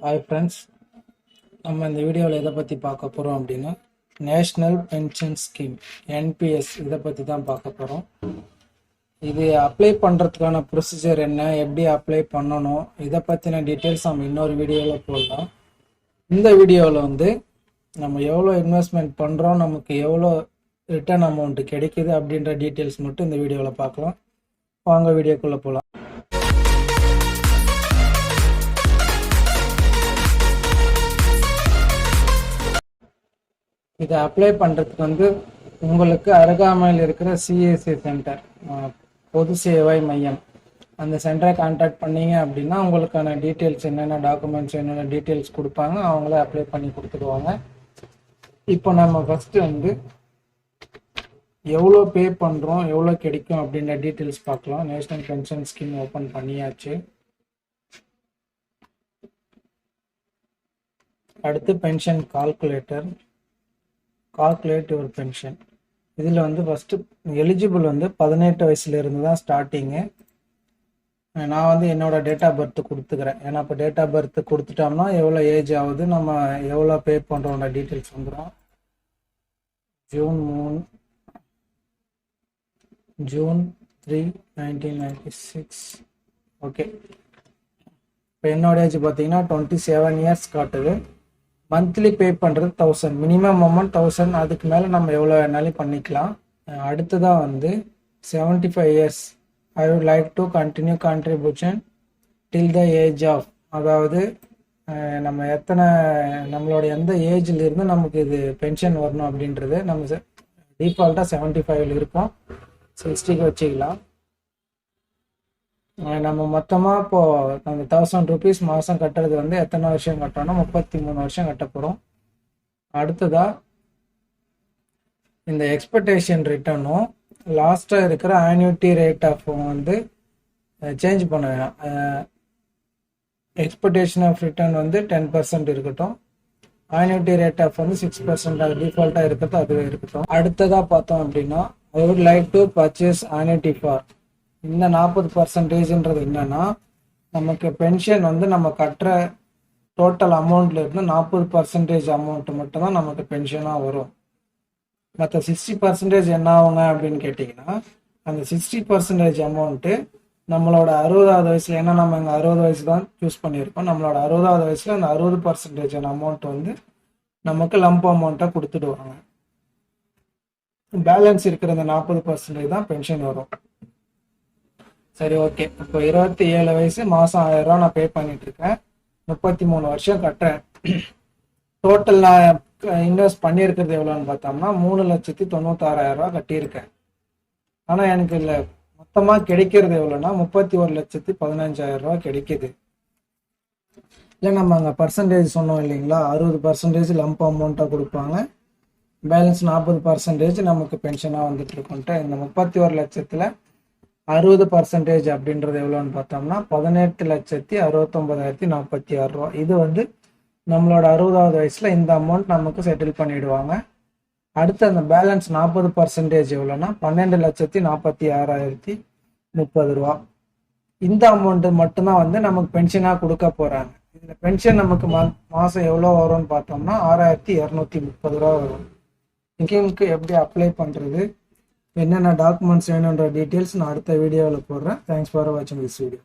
Hi friends, நம்ம இந்த வீடியோவில் எதை பற்றி பார்க்க போகிறோம் அப்படின்னா நேஷ்னல் பென்ஷன் ஸ்கீம் என்பிஎஸ் இதை பற்றி தான் பார்க்க போகிறோம். இது அப்ளை பண்ணுறதுக்கான ப்ரொசீஜர் என்ன, எப்படி அப்ளை பண்ணணும், இதை பற்றின டீட்டெயில்ஸ் நம்ம இன்னொரு வீடியோவில் போடலாம். இந்த வீடியோவில் நம்ம எவ்வளோ இன்வெஸ்ட்மெண்ட் பண்ணுறோம், நமக்கு எவ்வளோ ரிட்டர்ன் அமௌண்ட் கிடைக்குது அப்படின்ற டீட்டெயில்ஸ் மட்டும் இந்த வீடியோவில் பார்க்கலாம். வாங்க வீடியோக்குள்ளே போகலாம். இதை அப்ளை பண்ணுறதுக்கு உங்களுக்கு அருகாமையில் இருக்கிற சிஎஸ்சி சென்டர், பொது சேவை மையம், அந்த சென்டரை கான்டாக்ட் பண்ணீங்க அப்படின்னா உங்களுக்கான டீட்டெயில்ஸ் என்னென்ன டாக்குமெண்ட்ஸ் என்னென்ன டீட்டெயில்ஸ் கொடுப்பாங்க, அவங்களே அப்ளை பண்ணி கொடுத்துருவாங்க. இப்போ நம்ம ஃபஸ்ட்டு எவ்வளோ பே பண்ணுறோம், எவ்வளோ கிடைக்கும் அப்படின்ற டீட்டெயில்ஸ் பார்க்கலாம். நேஷ்னல் பென்ஷன் ஸ்கீம் ஓப்பன் பண்ணியாச்சு. அடுத்து பென்ஷன் கால்குலேட் யுவர் பென்ஷன். இதில் ஃபஸ்ட்டு எலிஜிபிள் 18 வயசுலேருந்து தான் ஸ்டார்டிங்கு. நான் என்னோட டேட் ஆஃப் பர்த் கொடுத்துக்கிறேன். ஏன்னா இப்போ டேட் ஆஃப் பர்த் கொடுத்துட்டோம்னா எவ்வளோ ஏஜ் ஆகுது, நம்ம எவ்வளோ பே பண்ணுறோன்ற டீட்டெயில்ஸ் வந்துடும். ஜூன் 3, 1996. ஓகே, இப்போ என்னோட ஏஜ் பார்த்தீங்கன்னா 27 இயர்ஸ் காட்டுது. மந்த்லி பே பண்ணுறது 1000, மினிமம் அமௌண்ட் 1000. அதுக்கு மேலே நம்ம எவ்வளோ வேணாலும் பண்ணிக்கலாம். அடுத்ததான் 75 years. I would like to continue contribution till the age of, அதாவது நம்மளோட எந்த ஏஜ்ல இருந்து நமக்கு இது பென்ஷன் வரணும் அப்படின்றது நம்ம டிஃபால்ட்டாக 75 இருக்கும், 60க்கு வச்சுக்கலாம். நம்ம மொத்தமாக இப்போது அந்த 1000 rupees மாதம் கட்டுறது எத்தனை வருஷம் கட்டணும்னா 33 வருஷம் கட்ட போகிறோம். அடுத்ததாக இந்த எக்ஸ்பெக்டேஷன் ரிட்டர்னும் லாஸ்ட்டாக இருக்கிற ஆன்யூட்டி ரேட் ஆஃப் சேஞ்ச் பண்ண வேணாம். எக்ஸ்பெக்டேஷன் ஆஃப் ரிட்டர்ன் 10% இருக்கட்டும், ஆன்யூட்டி ரேட் ஆஃப் 6% அது டிஃபால்ட்டாக இருக்கிறது அதுவே இருக்கட்டும். அடுத்ததாக பார்த்தோம் அப்படின்னா ஐ would like to purchase annuity for. இந்த 40%ன்றது என்னன்னா, நமக்கு பென்ஷன் நம்ம கட்டுற டோட்டல் அமௌண்ட்ல இருந்து 40% அமௌண்ட் மட்டும்தான் நமக்கு பென்ஷனாக வரும். மற்ற 60% என்ன ஆகுங்க அப்படின்னு கேட்டிங்கன்னா, அந்த 60% அமௌண்ட்டு நம்மளோட 60வது வயசுல, ஏன்னா நம்ம இங்கே 60 வயசு தான் சூஸ் பண்ணியிருக்கோம், நம்மளோட 60வது வயசுல அந்த 60% அமௌண்ட் நமக்கு லம்ப் அமௌண்ட்டாக கொடுத்துடுவாங்க. பேலன்ஸ் இருக்கிற அந்த 40% தான் பென்ஷன் வரும். சரி, ஓகே. இப்போ 27 வயசு, மாதம் 1000 ரூபா நான் பே பண்ணிட்டு இருக்கேன், 33 வருஷம் கட்டுறேன். டோட்டல் நான் இன்வெஸ்ட் பண்ணியிருக்கிறது எவ்வளோன்னு பார்த்தோம்னா 3,96,000 ரூபா கட்டியிருக்கேன். ஆனால் எனக்கு இல்லை மொத்தமாக கிடைக்கிறது எவ்வளோன்னா 31,15,000 ரூபா கிடைக்கிது. இல்லை நம்ம அங்கே பர்சன்டேஜ் சொன்னோம் இல்லைங்களா, 60% லம்ப் அமௌண்ட்டாக கொடுப்பாங்க, பேலன்ஸ் 40% நமக்கு பென்ஷனாக வந்துட்டு இருக்கோன்ட்டு. இந்த 31,00,000ல் 60% அப்படின்றது எவ்வளோன்னு பார்த்தோம்னா 18,69,046 ரூபா. இது நம்மளோட 60வது வயசுல இந்த அமௌண்ட் நமக்கு செட்டில் பண்ணிடுவாங்க. அடுத்து அந்த பேலன்ஸ் 40% எவ்வளோன்னா 12,46,030 ரூபா. இந்த அமௌண்ட் மட்டும்தான் நமக்கு பென்ஷனாக கொடுக்க போறாங்க. இதுல பென்ஷன் நமக்கு மாசம் எவ்வளோ வரும்னு பார்த்தோம்னா 6,230 ரூபா வரும். ஸ்கீமுக்கு எப்படி அப்ளை பண்றது, என்னென்ன டாக்குமெண்ட்ஸ் வேணுன்ற டீட்டெயில்ஸ் நான் அடுத்த வீடியோவில் போடுறேன். தேங்க்ஸ் ஃபார் வாட்சிங் திஸ் வீடியோ.